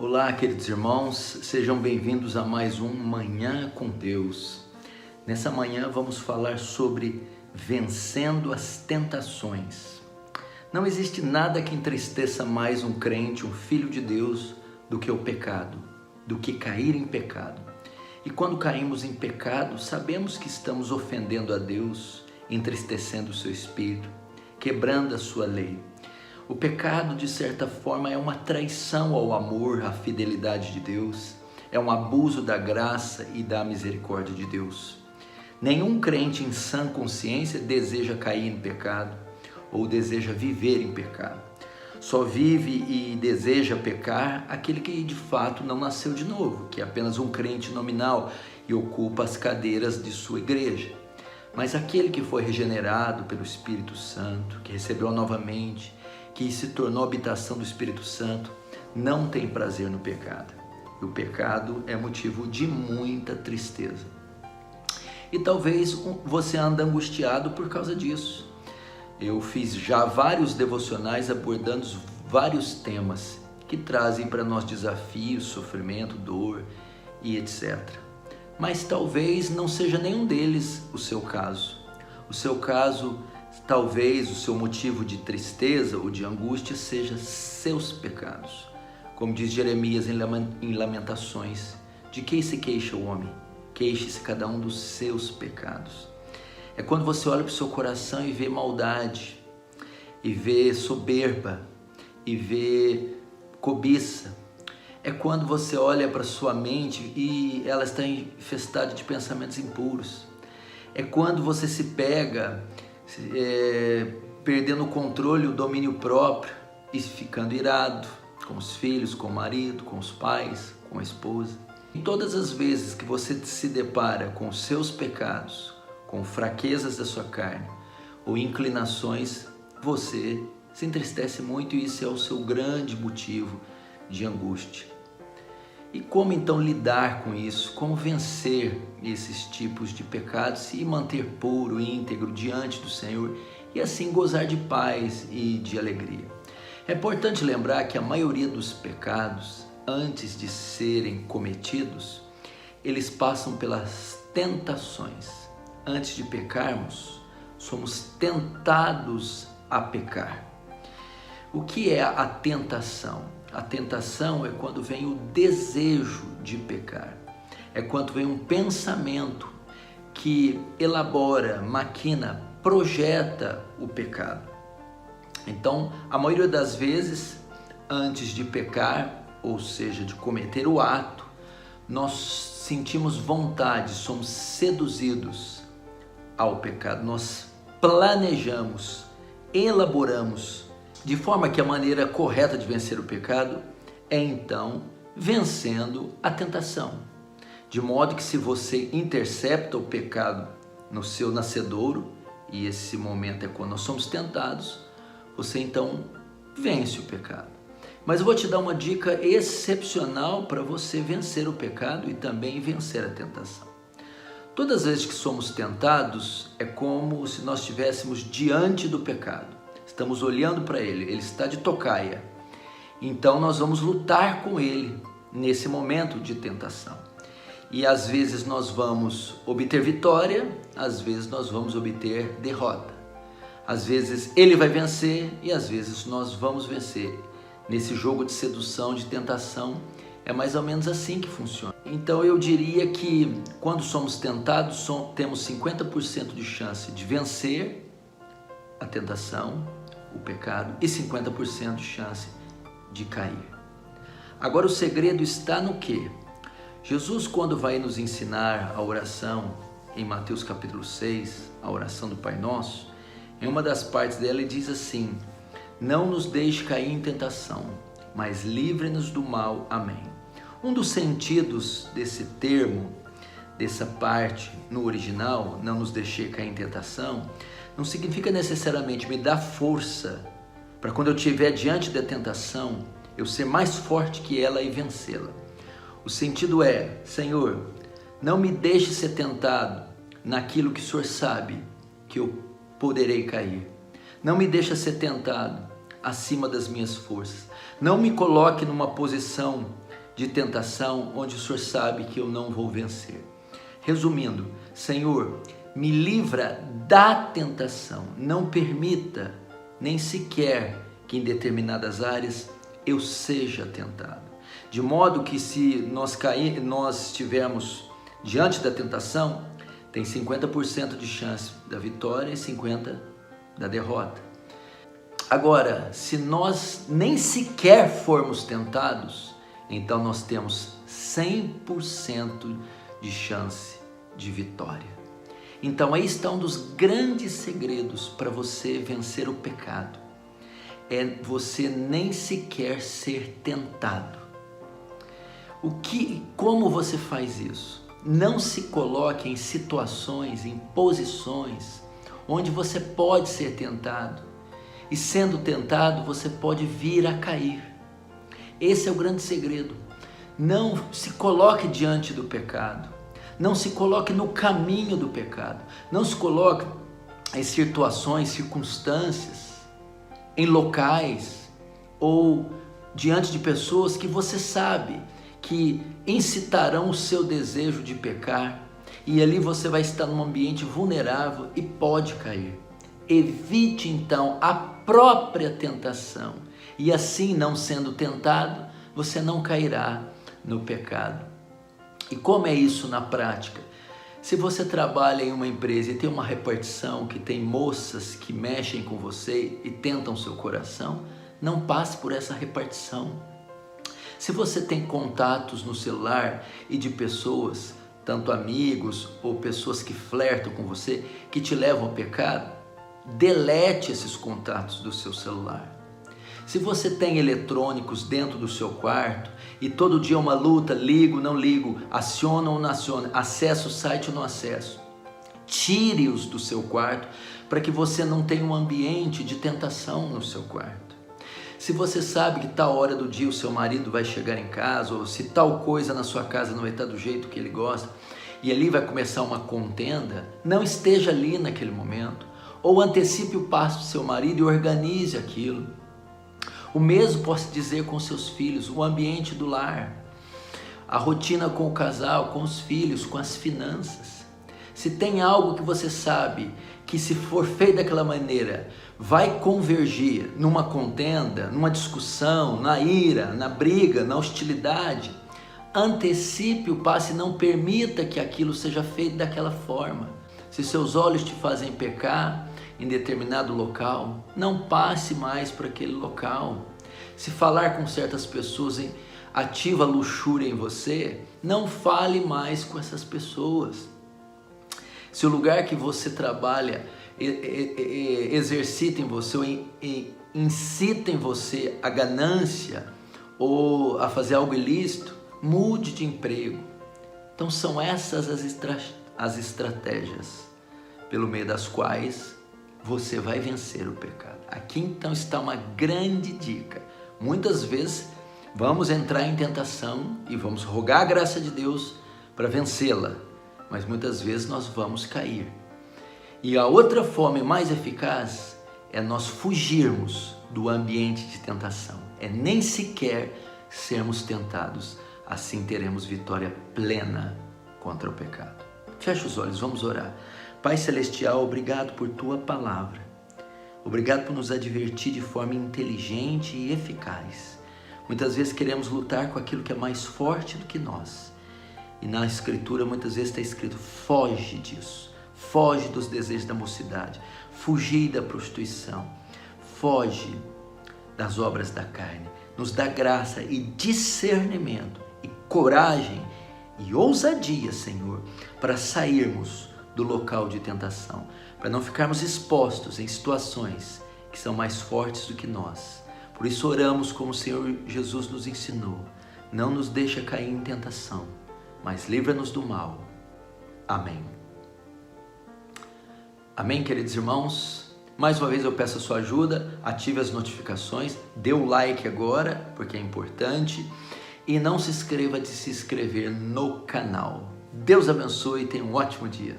Olá, queridos irmãos, sejam bem-vindos a mais um Manhã com Deus. Nessa manhã vamos falar sobre vencendo as tentações. Não existe nada que entristeça mais um crente, um filho de Deus, do que o pecado, do que cair em pecado. E quando caímos em pecado, sabemos que estamos ofendendo a Deus, entristecendo o seu espírito, quebrando a sua lei. O pecado, de certa forma, é uma traição ao amor, à fidelidade de Deus, é um abuso da graça e da misericórdia de Deus. Nenhum crente em sã consciência deseja cair em pecado ou deseja viver em pecado. Só vive e deseja pecar aquele que de fato não nasceu de novo, que é apenas um crente nominal e ocupa as cadeiras de sua igreja. Mas aquele que foi regenerado pelo Espírito Santo, que recebeu novamente, que se tornou habitação do Espírito Santo, não tem prazer no pecado. E o pecado é motivo de muita tristeza. E talvez você ande angustiado por causa disso. Eu fiz já vários devocionais abordando vários temas que trazem para nós desafios, sofrimento, dor e etc. Mas talvez não seja nenhum deles o seu caso. O seu caso, talvez o seu motivo de tristeza ou de angústia seja seus pecados. Como diz Jeremias em Lamentações, de que se queixa o homem? Queixe-se cada um dos seus pecados. É quando você olha para o seu coração e vê maldade, e vê soberba, e vê cobiça. É quando você olha para a sua mente e ela está infestada de pensamentos impuros. É quando você se pega perdendo o controle, o domínio próprio e ficando irado com os filhos, com o marido, com os pais, com a esposa. E todas as vezes que você se depara com os seus pecados, com fraquezas da sua carne ou inclinações, você se entristece muito e isso é o seu grande motivo de angústia. E como então lidar com isso? Como vencer esses tipos de pecados e manter puro e íntegro diante do Senhor e assim gozar de paz e de alegria? É importante lembrar que a maioria dos pecados, antes de serem cometidos, eles passam pelas tentações. Antes de pecarmos, somos tentados a pecar. O que é a tentação? A tentação é quando vem o desejo de pecar. É quando vem um pensamento que elabora, maquina, projeta o pecado. Então, a maioria das vezes, antes de pecar, ou seja, de cometer o ato, nós sentimos vontade, somos seduzidos ao pecado. Nós planejamos, elaboramos, de forma que a maneira correta de vencer o pecado é então vencendo a tentação. De modo que se você intercepta o pecado no seu nascedouro, e esse momento é quando nós somos tentados, você então vence o pecado. Mas eu vou te dar uma dica excepcional para você vencer o pecado e também vencer a tentação. Todas as vezes que somos tentados, é como se nós estivéssemos diante do pecado. Estamos olhando para ele, ele está de tocaia. Então nós vamos lutar com ele nesse momento de tentação. E às vezes nós vamos obter vitória, às vezes nós vamos obter derrota. Às vezes ele vai vencer e às vezes nós vamos vencer. Nesse jogo de sedução, de tentação, é mais ou menos assim que funciona. Então eu diria que quando somos tentados, temos 50% de chance de vencer a tentação, o pecado, e 50% de chance de cair. Agora o segredo está no quê? Jesus, quando vai nos ensinar a oração em Mateus capítulo 6, a oração do Pai Nosso, em uma das partes dela ele diz assim: não nos deixe cair em tentação, mas livre-nos do mal. Amém. Um dos sentidos desse termo, dessa parte no original, não nos deixe cair em tentação, não significa necessariamente me dar força para quando eu estiver diante da tentação, eu ser mais forte que ela e vencê-la. O sentido é: Senhor, não me deixe ser tentado naquilo que o Senhor sabe que eu poderei cair. Não me deixe ser tentado acima das minhas forças. Não me coloque numa posição de tentação onde o Senhor sabe que eu não vou vencer. Resumindo, Senhor, me livra da tentação, não permita nem sequer que em determinadas áreas eu seja tentado. De modo que se nós estivermos diante da tentação, tem 50% de chance da vitória e 50% da derrota. Agora, se nós nem sequer formos tentados, então nós temos 100% de chance de vitória. Então aí está um dos grandes segredos para você vencer o pecado. É você nem sequer ser tentado. Como você faz isso? Não se coloque em situações, em posições onde você pode ser tentado. E sendo tentado, você pode vir a cair. Esse é o grande segredo. Não se coloque diante do pecado. Não se coloque no caminho do pecado. Não se coloque em situações, circunstâncias, em locais ou diante de pessoas que você sabe que incitarão o seu desejo de pecar, e ali você vai estar num ambiente vulnerável e pode cair. Evite então a própria tentação, e assim, não sendo tentado, você não cairá no pecado. E como é isso na prática? Se você trabalha em uma empresa e tem uma repartição que tem moças que mexem com você e tentam seu coração, não passe por essa repartição. Se você tem contatos no celular e de pessoas, tanto amigos ou pessoas que flertam com você, que te levam ao pecado, delete esses contatos do seu celular. Se você tem eletrônicos dentro do seu quarto e todo dia uma luta, ligo, não ligo, aciono ou não aciono, acesso o site ou não acesso, tire-os do seu quarto para que você não tenha um ambiente de tentação no seu quarto. Se você sabe que tal hora do dia o seu marido vai chegar em casa, ou se tal coisa na sua casa não vai estar do jeito que ele gosta, e ali vai começar uma contenda, não esteja ali naquele momento, ou antecipe o passo do seu marido e organize aquilo. O mesmo pode dizer com seus filhos, o ambiente do lar, a rotina com o casal, com os filhos, com as finanças. Se tem algo que você sabe que, se for feito daquela maneira, vai convergir numa contenda, numa discussão, na ira, na briga, na hostilidade, antecipe o passo e não permita que aquilo seja feito daquela forma. Se seus olhos te fazem pecar em determinado local, não passe mais para aquele local. Se falar com certas pessoas ativa a luxúria em você, não fale mais com essas pessoas. Se o lugar que você trabalha exercita em você, ou incita em você a ganância ou a fazer algo ilícito, mude de emprego. Então são essas as estratégias pelo meio das quais você vai vencer o pecado. Aqui então está uma grande dica. Muitas vezes vamos entrar em tentação e vamos rogar a graça de Deus para vencê-la, mas muitas vezes nós vamos cair. E a outra forma mais eficaz é nós fugirmos do ambiente de tentação, é nem sequer sermos tentados, assim teremos vitória plena contra o pecado. Feche os olhos, vamos orar. Pai Celestial, obrigado por Tua palavra, obrigado por nos advertir de forma inteligente e eficaz. Muitas vezes queremos lutar com aquilo que é mais forte do que nós, e na Escritura muitas vezes está escrito, foge disso. Foge dos desejos da mocidade, fugir da prostituição, foge das obras da carne. Nos dá graça e discernimento e coragem e ousadia, Senhor, para sairmos do local de tentação, para não ficarmos expostos em situações que são mais fortes do que nós. Por isso oramos como o Senhor Jesus nos ensinou, não nos deixa cair em tentação, mas livra-nos do mal. Amém. Amém, queridos irmãos? Mais uma vez eu peço a sua ajuda, ative as notificações, dê o like agora, porque é importante, e não se esqueça de se inscrever no canal. Deus abençoe e tenha um ótimo dia.